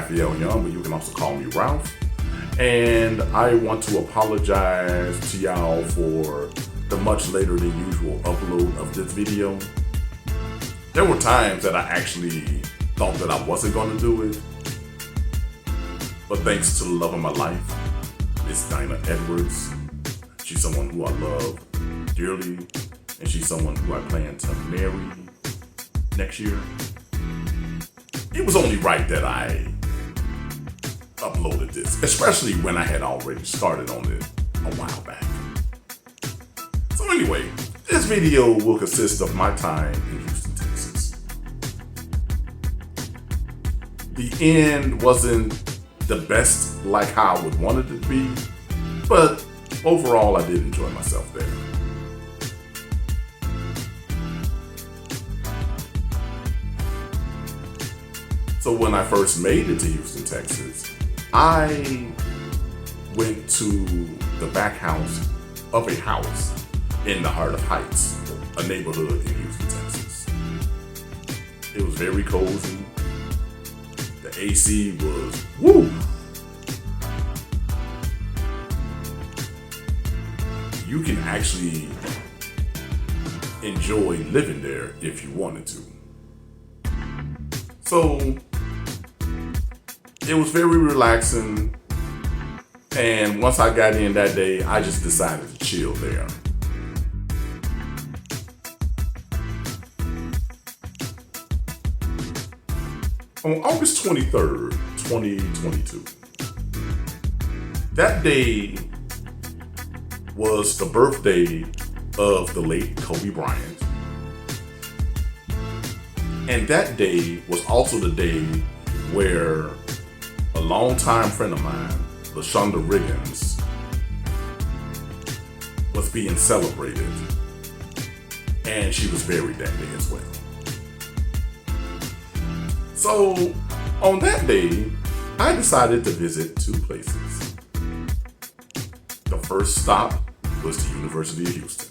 Raphael Young, but you can also call me Ralph. And I want to apologize to y'all for the much later than usual upload of this video. There were times that I actually thought that I wasn't going to do it. But thanks to the love of my life, Miss Dinah Edwards, she's someone who I love dearly, and she's someone who I plan to marry next year. It was only right that I uploaded this, especially when I had already started on it a while back. So anyway, this video will consist of my time in Houston, Texas. The end wasn't the best like how I would want it to be, but overall I did enjoy myself there. So when I first made it to Houston, Texas, I went to the back house of a house in the heart of Heights, a neighborhood in Houston, Texas. It was very cozy. The AC was woo. You can actually enjoy living there if you wanted to. So it was very relaxing, and once I got in that day, I just decided to chill there. On August 23rd, 2022, that day was the birthday of the late Kobe Bryant. And that day was also the day where a longtime friend of mine, LaShonda Riggins, was being celebrated. And she was buried that day as well. So on that day, I decided to visit two places. The first stop was the University of Houston.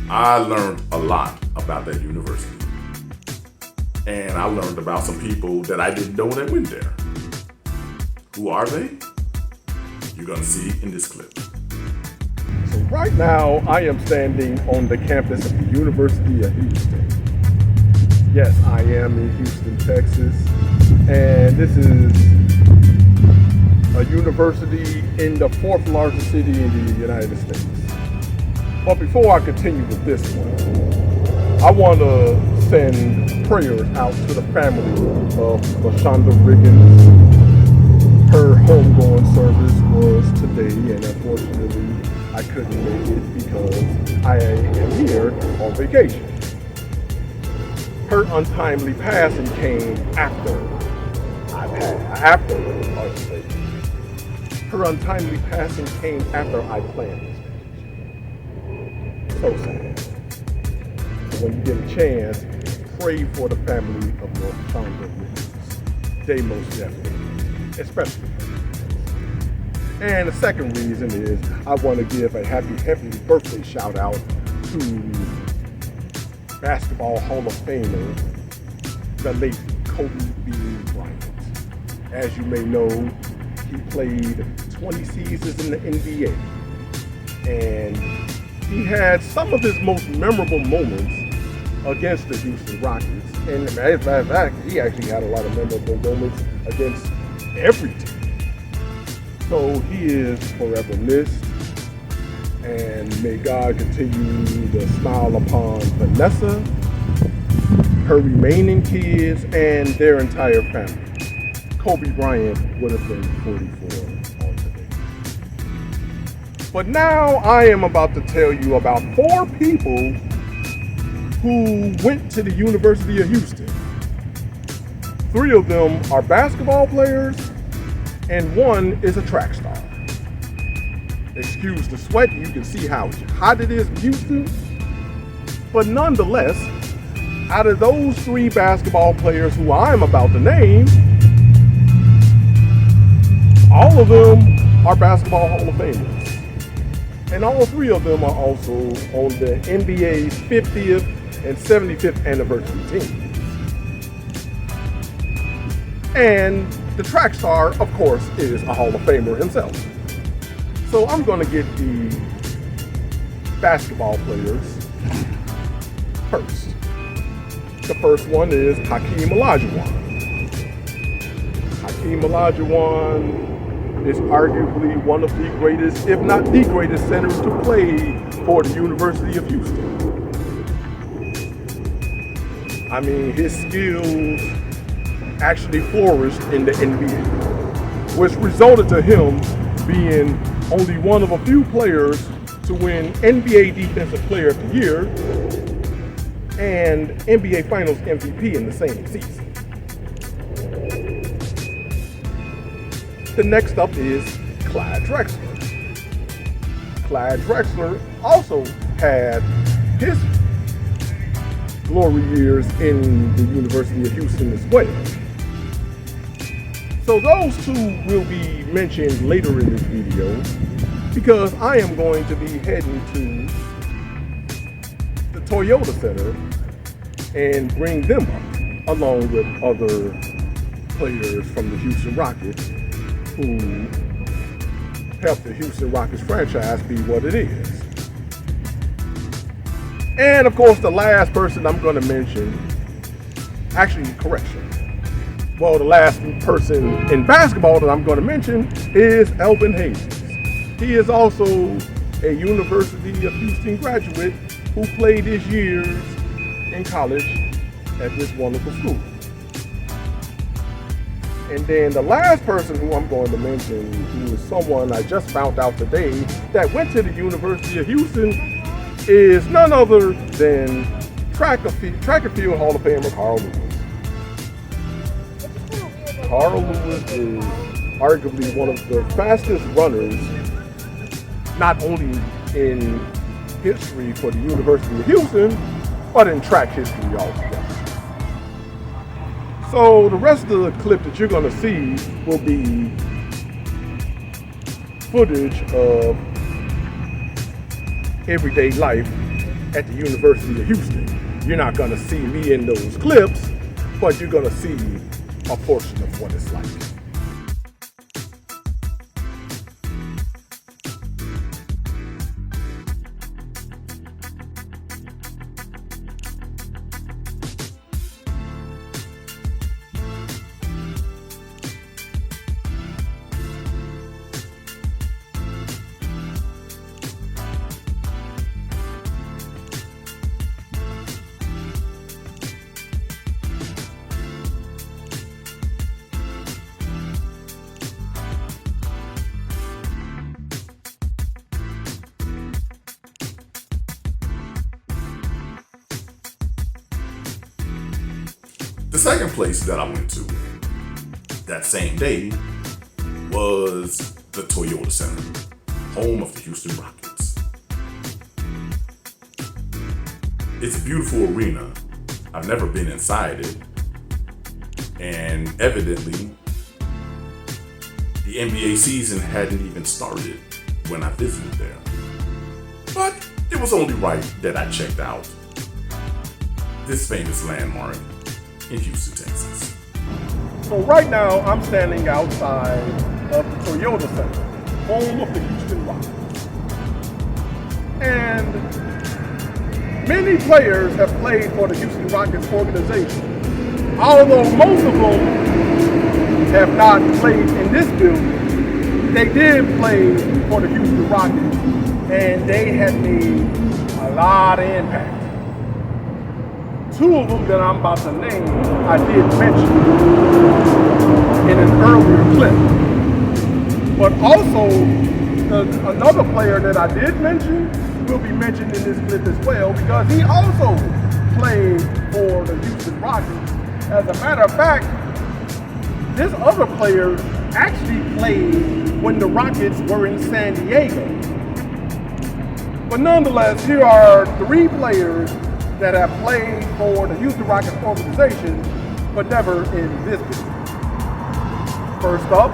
I learned a lot about that university. And I learned about some people that I didn't know that went there. Who are they? You're gonna see in this clip. So right now, I am standing on the campus of the University of Houston. Yes, I am in Houston, Texas, and this is a university in the fourth largest city in the United States. But before I continue with this one, I want to send prayers out to the family of LaShonda Riggins. Her homegoing service was today, and unfortunately, I couldn't make it because I am here on vacation. Her untimely passing came after Her untimely passing came after I planned this vacation. So sad. So when you get a chance, pray for the family of LaShonda Riggins. They most definitely, especially. And the second reason is I want to give a happy birthday shout out to Basketball Hall of Famer, the late Kobe Bryant. As you may know, he played 20 seasons in the NBA, and he had some of his most memorable moments against the Houston Rockets. And as a matter of fact, he actually had a lot of memorable moments against every team. So he is forever missed. And may God continue to smile upon Vanessa, her remaining kids, and their entire family. Kobe Bryant would have been 44 on today. But now I am about to tell you about 4 people who went to the University of Houston. 3 of them are basketball players, and 1 is a track star. Excuse the sweat, you can see how hot it is in Houston. But nonetheless, out of those 3 basketball players who I'm about to name, all of them are Basketball Hall of Famers. And all 3 of them are also on the NBA's 50th and 75th anniversary team. And the track star, of course, is a Hall of Famer himself. So I'm going to get the basketball players first. The first one is Hakeem Olajuwon. Hakeem Olajuwon is arguably one of the greatest, if not the greatest, centers to play for the University of Houston. I mean, his skills actually flourished in the NBA, which resulted to him being only one of a few players to win NBA Defensive Player of the Year and NBA Finals MVP in the same season. The next up is Clyde Drexler. Clyde Drexler also had his glory years in the University of Houston as well. So those two will be mentioned later in this video because I am going to be heading to the Toyota Center and bring them up along with other players from the Houston Rockets who helped the Houston Rockets franchise be what it is. And of course, the last person I'm going to mention, actually, correction. Well, the last person in basketball that I'm going to mention is Elvin Hayes. He is also a University of Houston graduate who played his years in college at this wonderful school. And then the last person who I'm going to mention, who is someone I just found out today that went to the University of Houston, is none other than track and field Hall of Famer Carl Lewis. Carl Lewis is arguably one of the fastest runners, not only in history for the University of Houston, but in track history altogether. So the rest of the clip that you're going to see will be footage of everyday life at the University of Houston. You're not going to see me in those clips, but you're going to see a portion of what it's like. The second place that I went to that same day was the Toyota Center, home of the Houston Rockets. It's a beautiful arena. I've never been inside it, and evidently the NBA season hadn't even started when I visited there. But it was only right that I checked out this famous landmark in Houston, Texas. So right now, I'm standing outside of the Toyota Center, home of the Houston Rockets. And many players have played for the Houston Rockets organization. Although most of them have not played in this building, they did play for the Houston Rockets, and they had made a lot of impact. Two of them that I'm about to name, I did mention in an earlier clip. But also, another player that I did mention will be mentioned in this clip as well, because he also played for the Houston Rockets. As a matter of fact, this other player actually played when the Rockets were in San Diego. But nonetheless, here are three players that have played for the Houston Rockets organization, but never in this business. First up,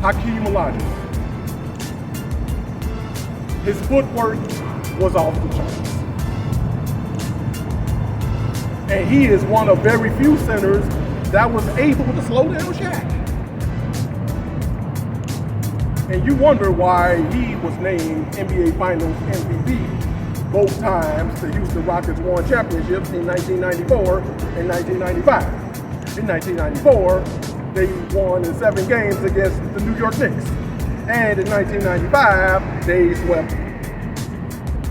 Hakeem Olajuwon. His footwork was off the charts. And he is one of very few centers that was able to slow down Shaq. And you wonder why he was named NBA Finals MVP. Both times the Houston Rockets won championships in 1994 and 1995. In 1994, they won in 7 games against the New York Knicks. And in 1995, they swept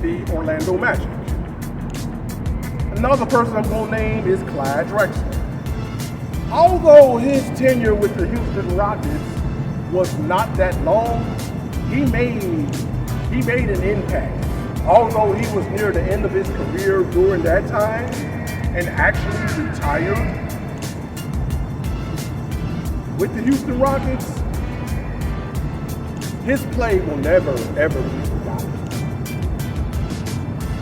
the Orlando Magic. Another person I'm going to name is Clyde Drexler. Although his tenure with the Houston Rockets was not that long, he made an impact. Although he was near the end of his career during that time and actually retired with the Houston Rockets, his play will never, ever be forgotten.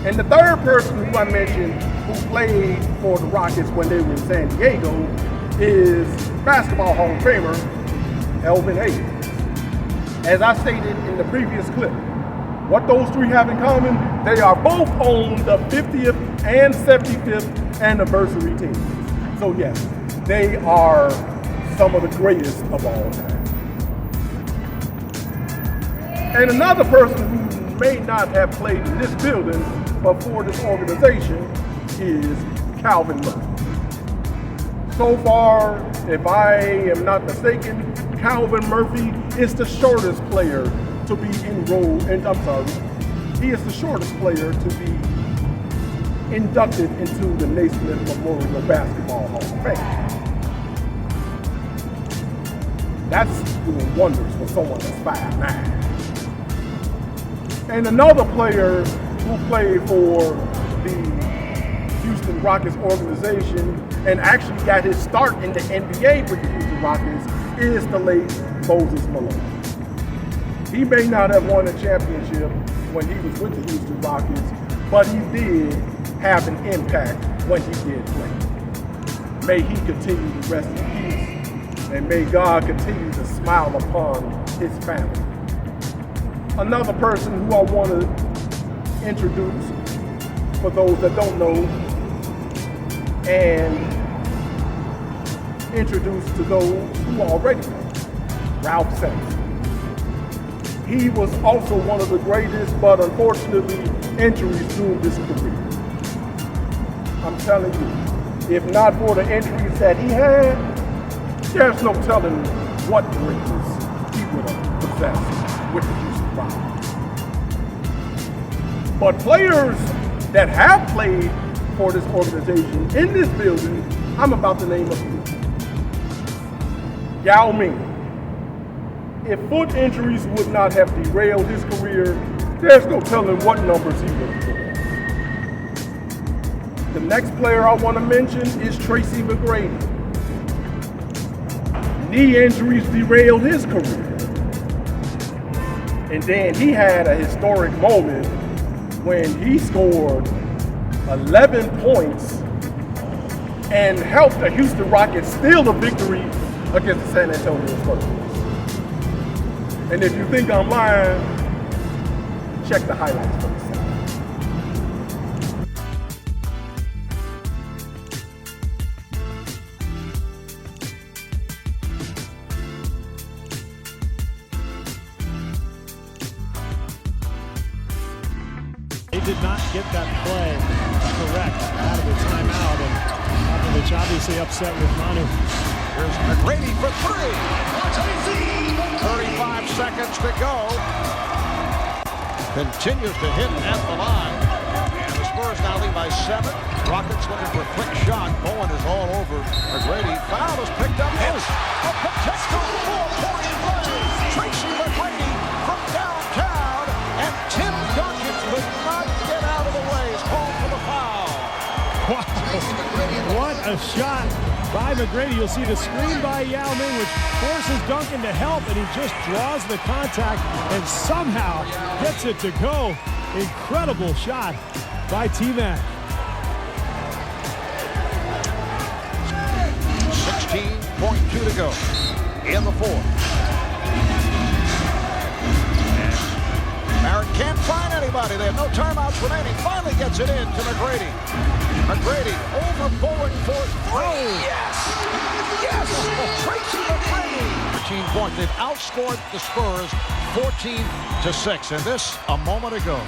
And the third person who I mentioned who played for the Rockets when they were in San Diego is Basketball Hall of Famer Elvin Hayes. As I stated in the previous clip, what those three have in common, they are both on the 50th and 75th anniversary teams. So yes, they are some of the greatest of all time. And another person who may not have played in this building but for this organization is Calvin Murphy. So far, if I am not mistaken, Calvin Murphy is the shortest player to be enrolled, and he is the shortest player to be inducted into the Naismith Memorial Basketball Hall of Fame. That's doing wonders for someone that's 5'9". And another player who played for the Houston Rockets organization and actually got his start in the NBA with the Houston Rockets is the late Moses Malone. He may not have won a championship when he was with the Houston Rockets, but he did have an impact when he did play. May he continue to rest in peace, and may God continue to smile upon his family. Another person who I want to introduce for those that don't know, and introduce to those who already know, Ralph Sampson. He was also one of the greatest, but unfortunately, injuries doomed his career. I'm telling you, if not for the injuries that he had, there's no telling what greatness he would have possessed with the Houston Rockets. But players that have played for this organization in this building, I'm about to name a few. Yao Ming. If foot injuries would not have derailed his career, there's no telling what numbers he would have put. The next player I want to mention is Tracy McGrady. Knee injuries derailed his career. And then he had a historic moment when he scored 11 points and helped the Houston Rockets steal the victory against the San Antonio Spurs. And if you think I'm lying, check the highlights for yourself. They did not get that play correct out of the timeout, and Popovich obviously upset with Manu. Here's McGrady for 3. 35 seconds to go. Continues to hit at the line. And the Spurs now lead by 7. Rockets looking for a quick shot. Bowen is all over McGrady. Foul is picked up. Hits a potential 4-point play. Tracy McGrady from downtown. And Tim Duncan could not get out of the way. He's called for the foul. Wow. What a shot by McGrady. You'll see the screen by Yao Ming, which forces Duncan to help, and he just draws the contact and somehow gets it to go. Incredible shot by T-Mac. 16.2 to go in the fourth. And Barrett Can't find anybody. They have no timeouts remaining. Finally gets it in to McGrady. McGrady over Bowen for three. Yes! Yes! Tracy McGrady. 13 points. They've outscored the Spurs 14-6. And this a moment ago.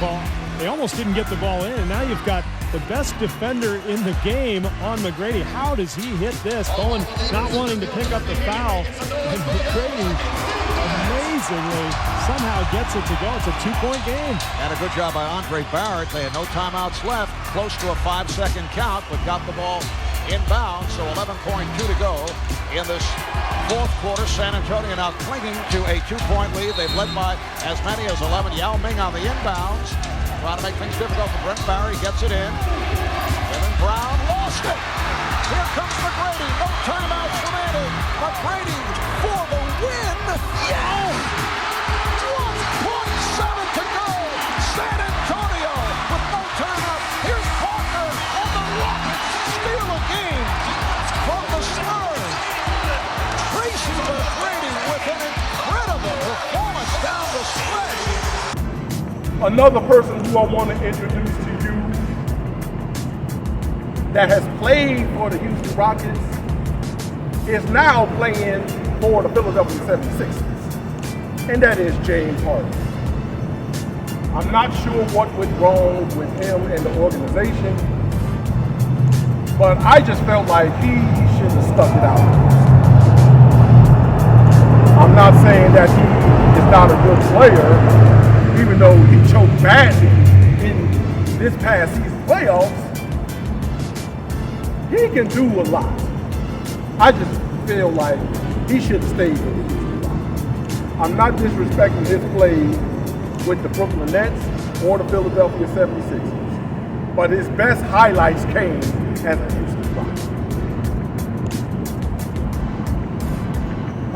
Well, they almost didn't get the ball in, and now you've got the best defender in the game on McGrady. How does he hit this? Bowen not wanting to pick up the foul, and McGrady amazingly somehow gets it to go. It's a 2-point game. And a good job by Andre Barrett. They had no timeouts left, close to a 5-second count, but got the ball inbound, so 11.2 to go in this fourth quarter. San Antonio now clinging to a 2-point lead. They've led by as many as 11. Yao Ming on the inbounds, trying to make things difficult for Brent Barry. Gets it in. Kevin Brown lost it. Here comes McGrady. No timeouts remaining. McGrady for the win. Yes! 1.7 to go. San Antonio with no timeout. Here's Parker, and the Rockets steal a game from the Spurs. Tracy McGrady with an incredible performance down the stretch. Another person who I want to introduce to you that has played for the Houston Rockets is now playing for the Philadelphia 76ers, and that is James Harden. I'm not sure what went wrong with him and the organization, but I just felt like he should have stuck it out. I'm not saying that he is not a good player, even though he choked badly in this past season playoffs. He can do a lot. I just feel like he should have stayed with the Houston Rockets. I'm not disrespecting his play with the Brooklyn Nets or the Philadelphia 76ers, but his best highlights came as a Houston Rocket.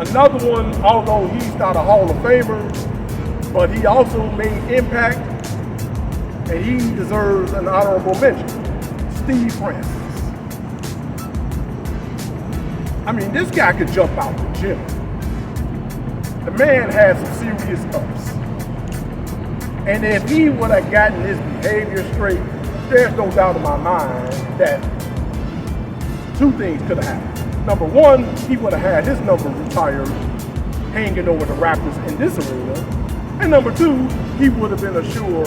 Another one, although he's not a Hall of Famer, but he also made impact, and he deserves an honorable mention. Steve Francis. I mean, this guy could jump out the gym. The man had some serious ups. And if he would have gotten his behavior straight, there's no doubt in my mind that two things could have happened. Number one, he would have had his number retired hanging over the Raptors in this arena. And number two, he would have been a sure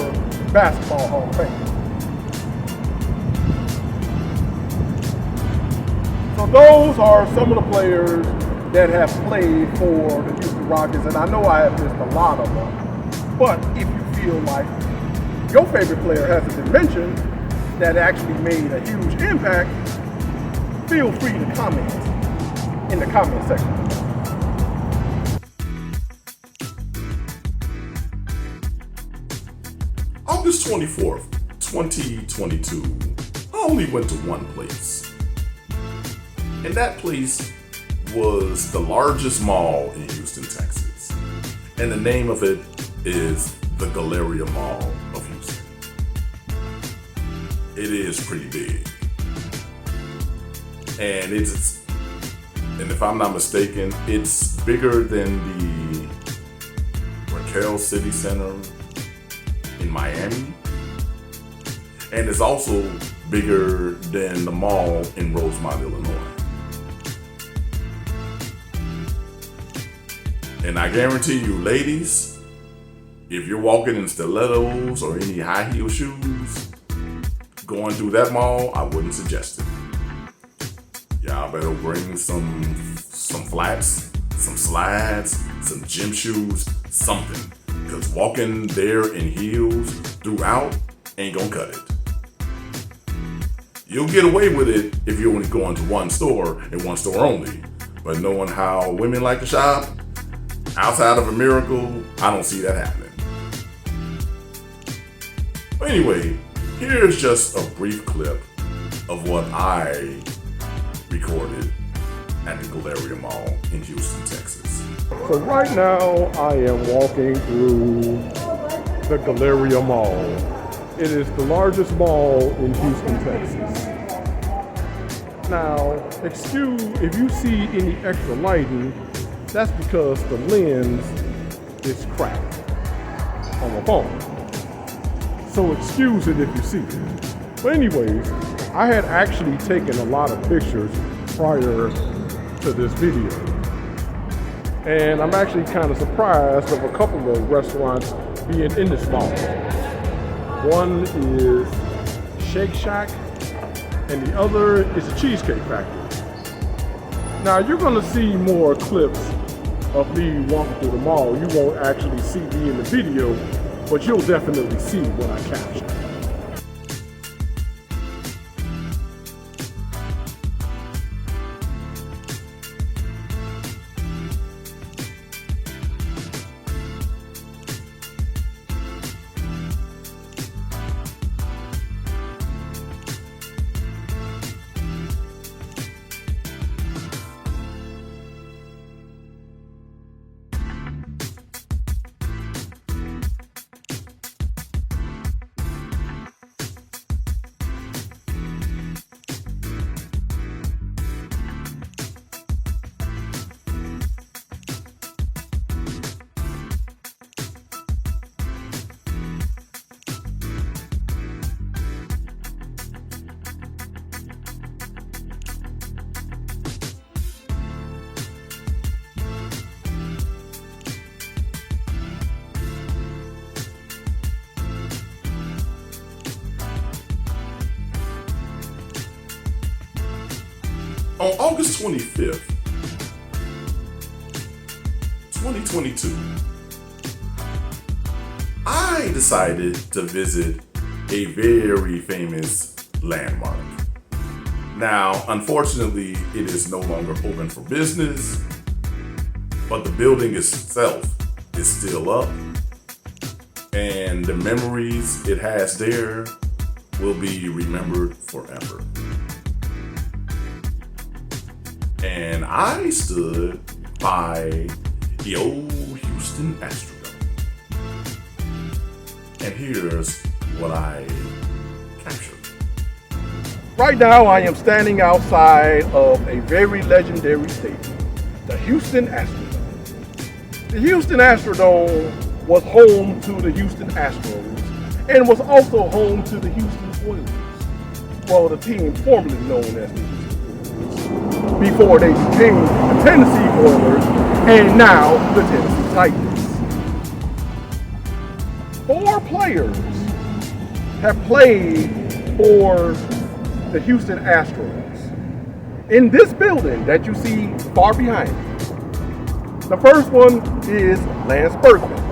basketball Hall of Fame. So those are some of the players that have played for the Houston Rockets, and I know I have missed a lot of them. But if you feel like your favorite player hasn't been mentioned that actually made a huge impact, feel free to comment in the comment section. August 24th, 2022, I only went to one place. And that place was the largest mall in Houston, Texas. And the name of it is the Galleria Mall of Houston. It is pretty big. And if I'm not mistaken, it's bigger than the Raquel City Center in Miami. And it's also bigger than the mall in Rosemont, Illinois. And I guarantee you, ladies, if you're walking in stilettos or any high heel shoes, going through that mall, I wouldn't suggest it. Y'all better bring some flats, some slides, some gym shoes, something. Because walking there in heels throughout ain't gonna cut it. You'll get away with it if you're only going to one store and one store only. But knowing how women like to shop, outside of a miracle, I don't see that happening. But anyway, here's just a brief clip of what I recorded at the Galleria Mall in Houston, Texas. So right now, I am walking through the Galleria Mall. It is the largest mall in Houston, Texas. Now, excuse if you see any extra lighting, that's because the lens is cracked on my phone. So excuse it if you see it. But anyways, I had actually taken a lot of pictures prior to this video. And I'm actually kind of surprised of a couple of restaurants being in this mall. One is Shake Shack, and the other is a Cheesecake Factory. Now you're gonna see more clips of me walking through the mall. You won't actually see me in the video, but you'll definitely see what I captured. On August 25th, 2022, I decided to visit a very famous landmark. Now, unfortunately, it is no longer open for business, but the building itself is still up, and the memories it has there will be remembered forever. And I stood by the old Houston Astrodome. And here's what I captured. Right now I am standing outside of a very legendary stadium, the Houston Astrodome. The Houston Astrodome was home to the Houston Astros and was also home to the Houston Oilers. Well, the team formerly known as the Houston Oilers, before they became the Tennessee Oilers and now the Tennessee Titans. 4 players have played for the Houston Astros in this building that you see far behind me. The first one is Lance Berkman.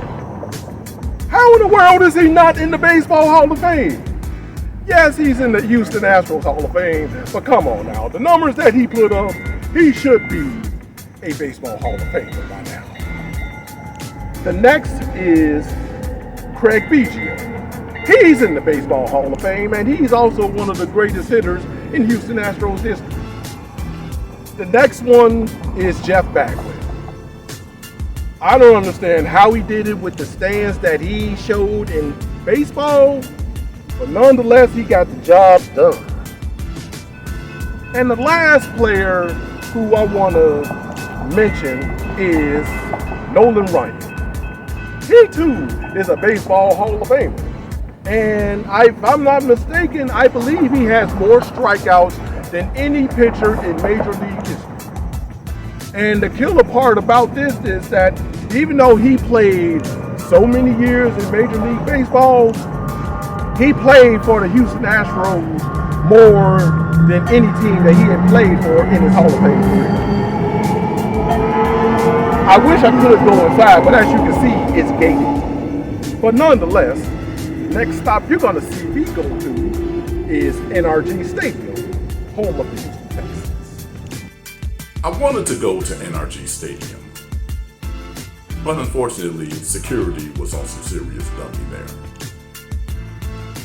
How in the world is he not in the Baseball Hall of Fame? Yes, he's in the Houston Astros Hall of Fame, but come on now, the numbers that he put up, he should be a Baseball Hall of Famer by now. The next is Craig Biggio. He's in the Baseball Hall of Fame, and he's also one of the greatest hitters in Houston Astros history. The next one is Jeff Bagwell. I don't understand how he did it with the stands that he showed in baseball, but nonetheless, he got the job done. And the last player who I want to mention is Nolan Ryan. He too is a Baseball Hall of Famer. And if I'm not mistaken, I believe he has more strikeouts than any pitcher in Major League history. And the killer part about this is that even though he played so many years in Major League Baseball, he played for the Houston Astros more than any team that he had played for in his Hall of Fame career. I wish I could go inside, but as you can see, it's gated. But nonetheless, next stop you're going to see me go to is NRG Stadium, home of the Houston Texans. I wanted to go to NRG Stadium, but unfortunately, security was on some serious dummy there.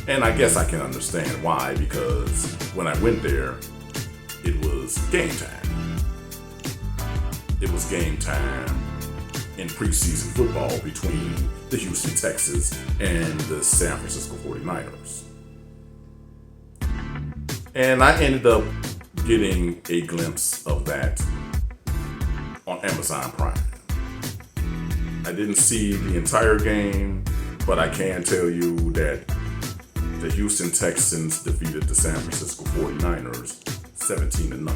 And I guess I can understand why, because when I went there, it was game time. It was game time in preseason football between the Houston Texans and the San Francisco 49ers. And I ended up getting a glimpse of that on Amazon Prime. I didn't see the entire game, but I can tell you that the Houston Texans defeated the San Francisco 49ers 17-0.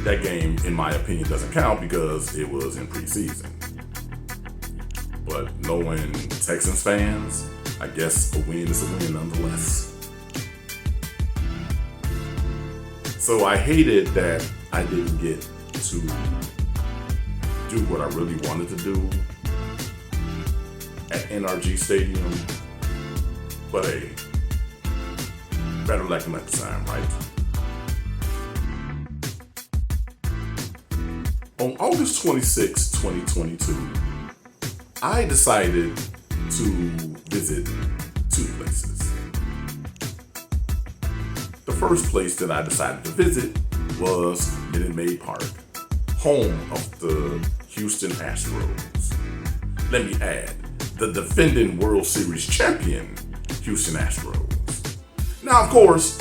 That game, in my opinion, doesn't count because it was in preseason. But knowing Texans fans, I guess a win is a win nonetheless. So I hated that I didn't get to do what I really wanted to do at NRG Stadium. But hey, better luck next time, right? On August 26, 2022, I decided to visit two places. The first place that I decided to visit was Minute Maid Park, home of the Houston Astros. Let me add, the defending World Series champion Houston Astros. Now, of course,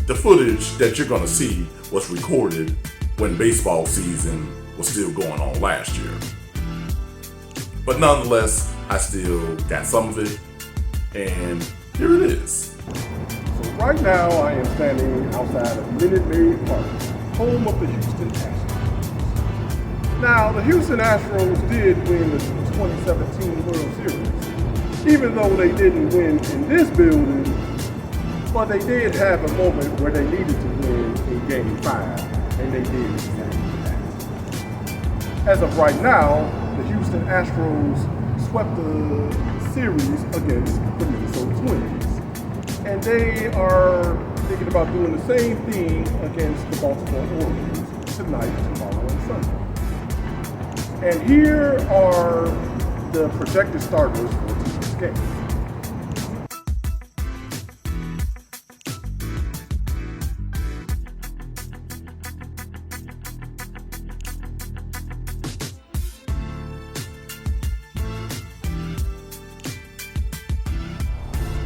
the footage that you're gonna see was recorded when baseball season was still going on last year. But nonetheless, I still got some of it, and here it is. So right now I am standing outside of Minute Maid Park, home of the Houston Astros. Now, the Houston Astros did win the 2017 World Series, even though they didn't win in this building, but they did have a moment where they needed to win in Game 5, and they did exactly that. As of right now, the Houston Astros swept the series against the Minnesota Twins, and they are thinking about doing the same thing against the Baltimore Orioles tonight, tomorrow, and Sunday. And here are the projected starters for tonight's game.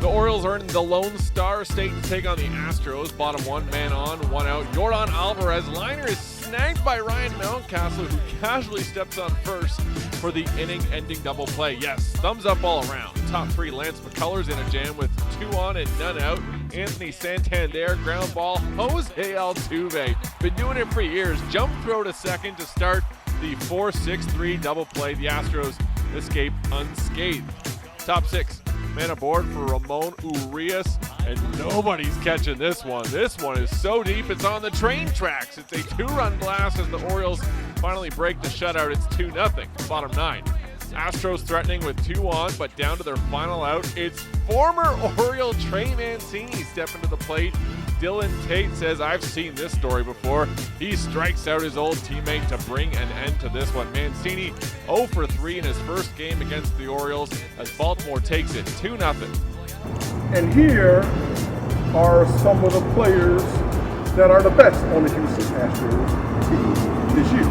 The Orioles are in the Lone Star State to take on the Astros. Bottom one, man on, one out. Yordan Alvarez liner is snagged by Ryan Mountcastle, who casually steps on first for the inning-ending double play. Yes, thumbs up all around. Top three, Lance McCullers in a jam with 2 on and none out. Anthony Santander, ground ball. Jose Altuve, been doing it for years. Jump throw to second to start the 4-6-3 double play. The Astros escape unscathed. Top six. Man aboard for Ramon Urias, and nobody's catching this one. This one is so deep, it's on the train tracks. It's a 2-run blast as the Orioles finally break the shutout. It's 2-0, bottom 9. Astros threatening with 2 on, but down to their final out. It's former Oriole Trey Mancini stepping to the plate. Dillon Tate says, I've seen this story before. He strikes out his old teammate to bring an end to this one. Mancini 0 for 3 in his first game against the Orioles as Baltimore takes it 2-0. And here are some of the players that are the best on the Houston Astros team this year.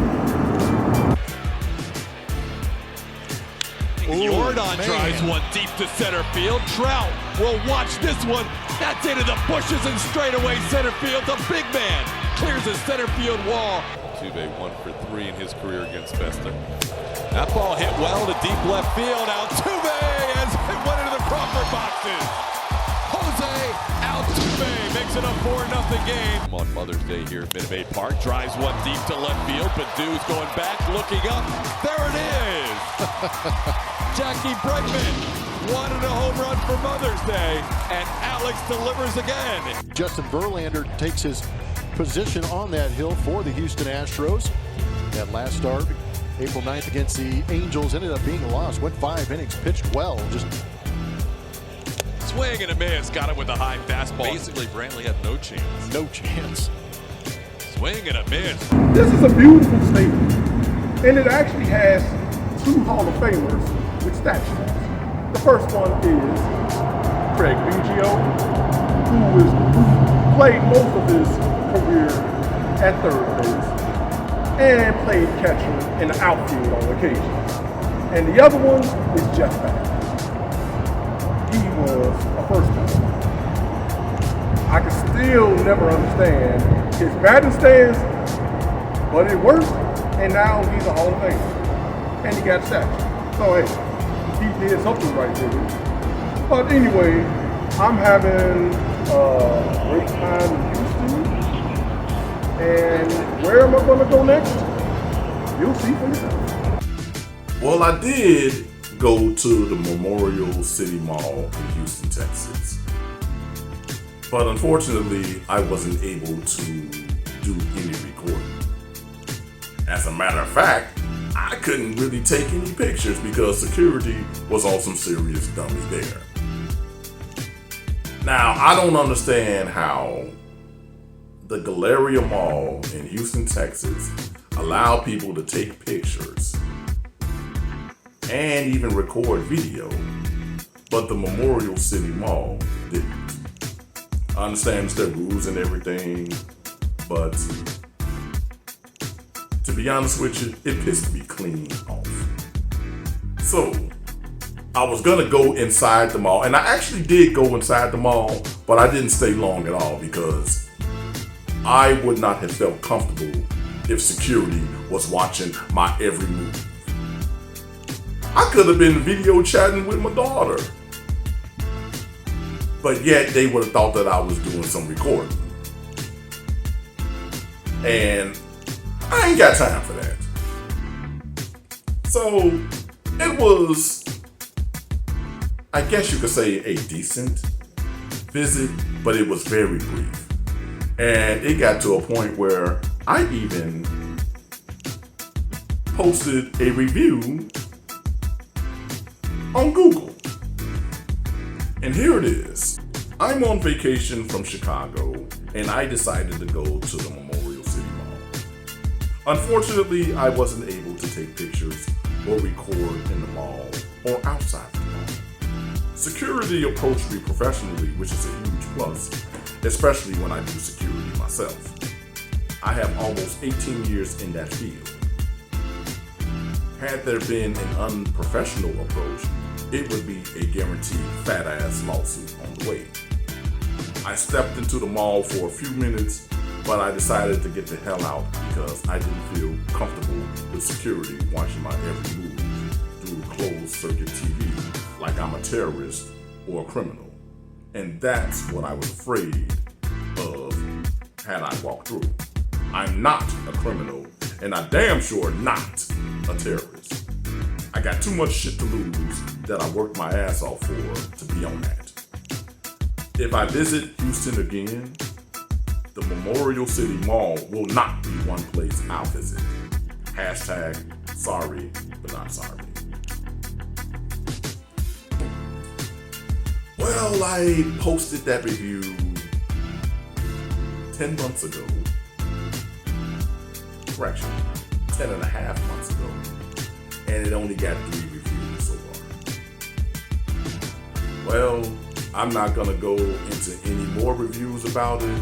Yordan drives one deep to center field. Trout will watch this one. That's into the bushes and straight away center field. The big man clears the center field wall. Altuve 1 for 3 in his career against Vesta. That ball hit well to deep left field. Altuve has it went into the Crawford boxes. Jose Altuve makes it a 4-0 game. On Mother's Day here at Minute Maid Park. Drives one deep to left field. Badu's going back, looking up. There it is. Jackie Bregman wanted a home run for Mother's Day, and Alex delivers again. Justin Verlander takes his position on that hill for the Houston Astros. That last start, April 9th against the Angels, ended up being a loss. Went 5 innings, pitched well. Just Swing and a miss. Got it with a high fastball. Basically, Brantley had no chance. no chance. Swing and a miss. This is a beautiful stadium, and it actually has 2 Hall of Famers with statues. The first one is Craig Biggio, who played most of his career at third base and played catcher in the outfield on occasion. And the other one is Jeff Beck. He was a first baseman. I can still never understand his batting stance, but it worked, and now he's a Hall of Famer. And he got a statue. So hey, he did something right with it. But anyway, I'm having a great time in Houston. And where am I going to go next? You'll see for yourself. Well, I did go to the Memorial City Mall in Houston, Texas. But unfortunately, I wasn't able to do any recording. As a matter of fact, I couldn't really take any pictures because security was on some serious dummy there. Now, I don't understand how the Galleria Mall in Houston, Texas allow people to take pictures and even record video, but the Memorial City Mall didn't. I understand their rules and everything, but to be honest with you, it pissed me clean off. So, I was gonna go inside the mall, and I actually did go inside the mall, but I didn't stay long at all because I would not have felt comfortable if security was watching my every move. I could have been video chatting with my daughter, but yet they would have thought that I was doing some recording. And I ain't got time for that. So it was, I guess you could say, a decent visit, but it was very brief. And it got to a point where I even posted a review on Google. And here it is. I'm on vacation from Chicago, and I decided to go to the Memorial City Mall. Unfortunately, I wasn't able to take pictures or record in the mall or outside the mall. Security approached me professionally, which is a huge plus, especially when I do security myself. I have almost 18 years in that field. Had there been an unprofessional approach, it would be a guaranteed fat-ass lawsuit on the way. I stepped into the mall for a few minutes, but I decided to get the hell out because I didn't feel comfortable with security watching my every move through closed circuit TV like I'm a terrorist or a criminal. And that's what I was afraid of had I walked through. I'm not a criminal, and I'm damn sure not a terrorist. I got too much shit to lose that I worked my ass off for to be on that. If I visit Houston again, the Memorial City Mall will not be one place I'll visit. Hashtag sorry, but not sorry. Well, I posted that review 10 months ago. Correction, 10 and a half months ago. And it only got 3 reviews so far. Well, I'm not gonna go into any more reviews about it,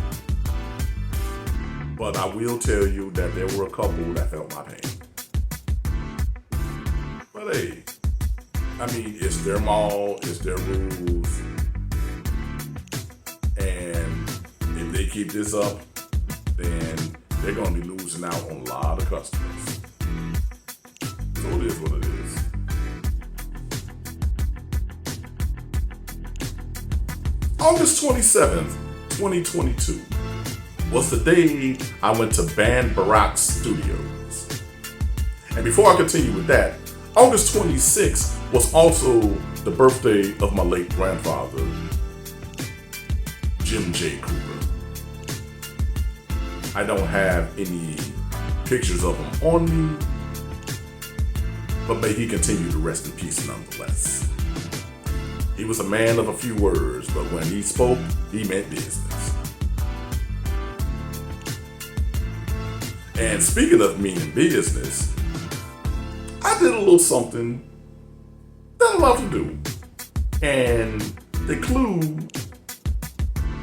but I will tell you that there were a couple that felt my pain. But hey, I mean, it's their mall, it's their rules, and if they keep this up, then they're gonna be losing out on a lot of customers. So it is what it is. August 27th, 2022 was the day I went to Band Barracks Studios. And before I continue with that, August 26th was also the birthday of my late grandfather, Jim J. Cougar. I don't have any pictures of him on me, but may he continue to rest in peace nonetheless. He was a man of a few words, but when he spoke, he meant business. And speaking of meaning business, I did a little something that I love to do. And the clue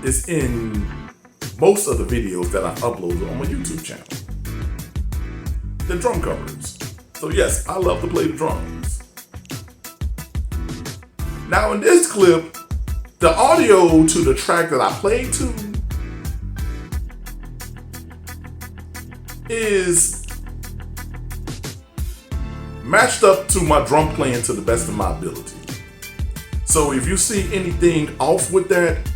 is in most of the videos that I uploaded on my YouTube channel. The drum covers. So yes, I love to play the drums. Now in this clip, the audio to the track that I played to is matched up to my drum playing to the best of my ability. So if you see anything off with that,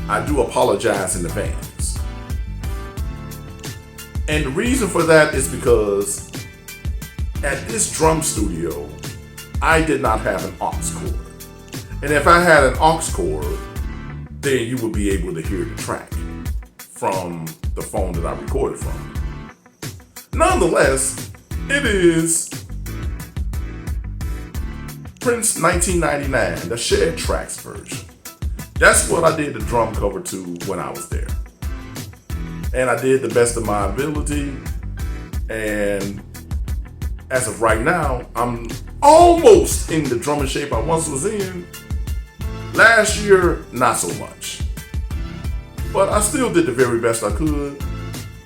I do apologize in advance. And the reason for that is because at this drum studio, I did not have an aux cord. And if I had an aux cord, then you would be able to hear the track from the phone that I recorded from. Nonetheless, it is Prince 1999, the Shared Tracks version. That's what I did the drum cover to when I was there. And I did the best of my ability. And as of right now, I'm almost in the drumming shape I once was in. Last year, not so much. But I still did the very best I could.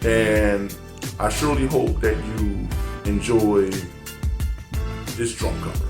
And I surely hope that you enjoy this drum cover.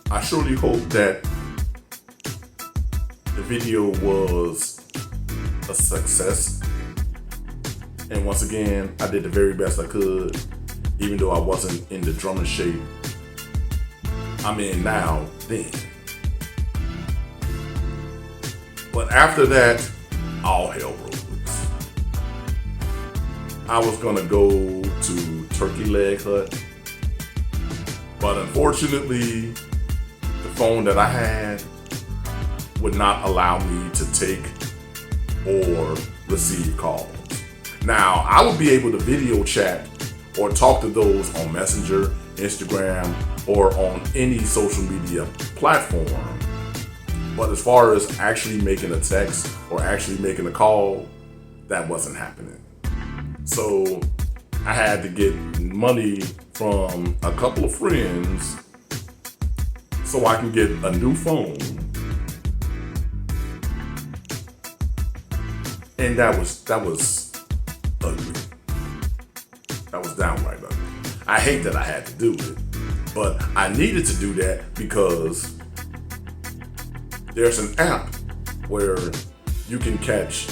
I surely hope that the video was a success. And once again, I did the very best I could, even though I wasn't in the drumming shape I'm in now then. But after that, all hell broke loose. I was gonna go to Turkey Leg Hut, but unfortunately, the phone that I had would not allow me to take or receive calls. Now, I would be able to video chat or talk to those on Messenger, Instagram, or on any social media platform. But as far as actually making a text or actually making a call, that wasn't happening. So I had to get money from a couple of friends so I can get a new phone. And that was ugly. That was downright ugly. I hate that I had to do it, but I needed to do that because there's an app where you can catch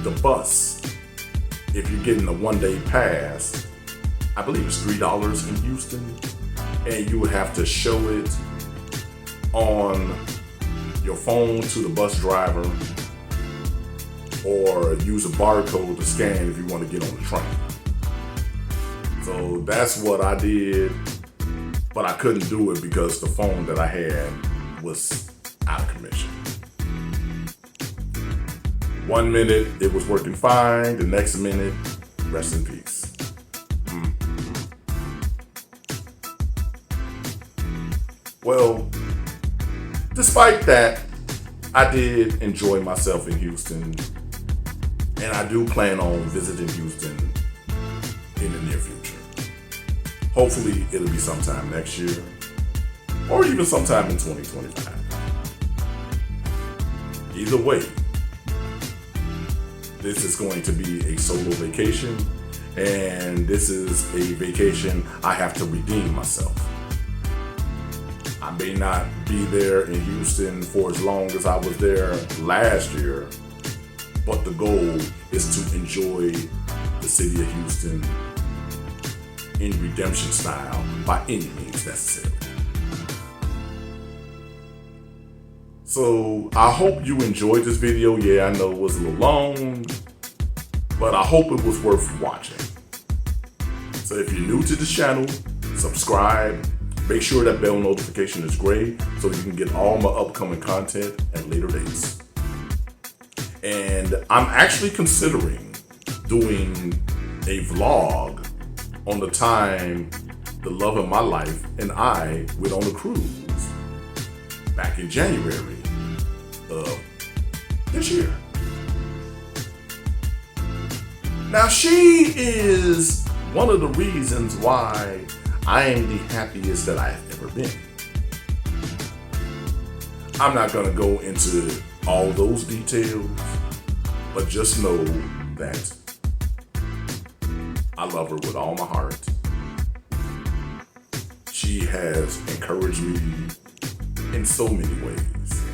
the bus if you're getting a one-day pass. I believe it's $3 in Houston, and you would have to show it on your phone to the bus driver or use a barcode to scan if you want to get on the train. So that's what I did, but I couldn't do it because the phone that I had was out of commission. 1 minute it was working fine, the next minute, rest in peace. Well, despite that, I did enjoy myself in Houston, and I do plan on visiting Houston in the near future. Hopefully it'll be sometime next year, or even sometime in 2025. Either way, this is going to be a solo vacation, and this is a vacation I have to redeem myself. I may not be there in Houston for as long as I was there last year, but the goal is to enjoy the city of Houston in redemption style by any means necessary. So I hope you enjoyed this video. Yeah, I know it was a little long, but I hope it was worth watching. So if you're new to this channel, subscribe. Make sure that bell notification is gray so you can get all my upcoming content at later dates. And I'm actually considering doing a vlog on the time the love of my life and I went on a cruise back in January of this year. Now, she is one of the reasons why I am the happiest that I have ever been. I'm not gonna go into all those details, but just know that I love her with all my heart. She has encouraged me in so many ways.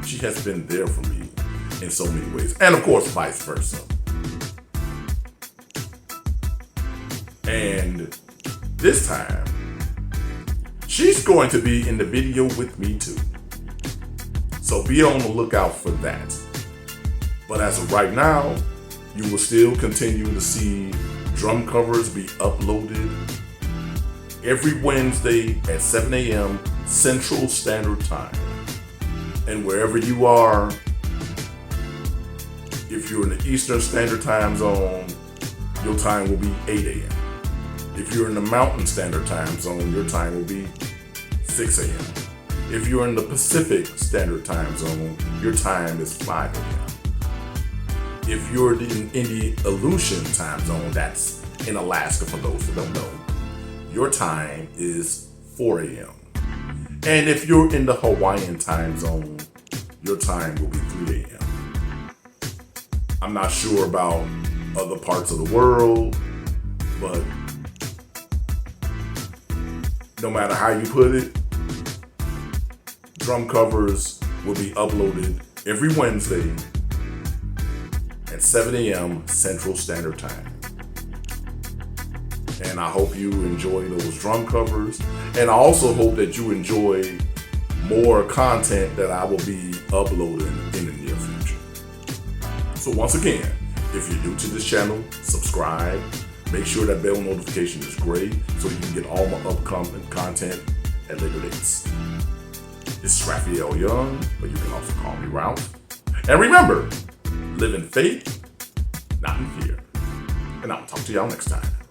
She has been there for me in so many ways, and of course, vice versa. And this time, she's going to be in the video with me too. So be on the lookout for that. But as of right now, you will still continue to see drum covers be uploaded every Wednesday at 7 a.m. Central Standard Time. And wherever you are, if you're in the Eastern Standard Time Zone, your time will be 8 a.m. If you're in the Mountain Standard Time Zone, your time will be 6 a.m. If you're in the Pacific Standard Time Zone, your time is 5 a.m. If you're in the Aleutian Time Zone, that's in Alaska for those who don't know, your time is 4 a.m. And if you're in the Hawaiian Time Zone, your time will be 3 a.m. I'm not sure about other parts of the world, but no matter how you put it, drum covers will be uploaded every Wednesday at 7 a.m. Central Standard Time. And I hope you enjoy those drum covers. And I also hope that you enjoy more content that I will be uploading in the near future. So once again, if you're new to this channel, subscribe. Make sure that bell notification is gray so you can get all my upcoming content at later dates. This is Raphael Young, but you can also call me Ralph. And remember, live in faith, not in fear. And I'll talk to y'all next time.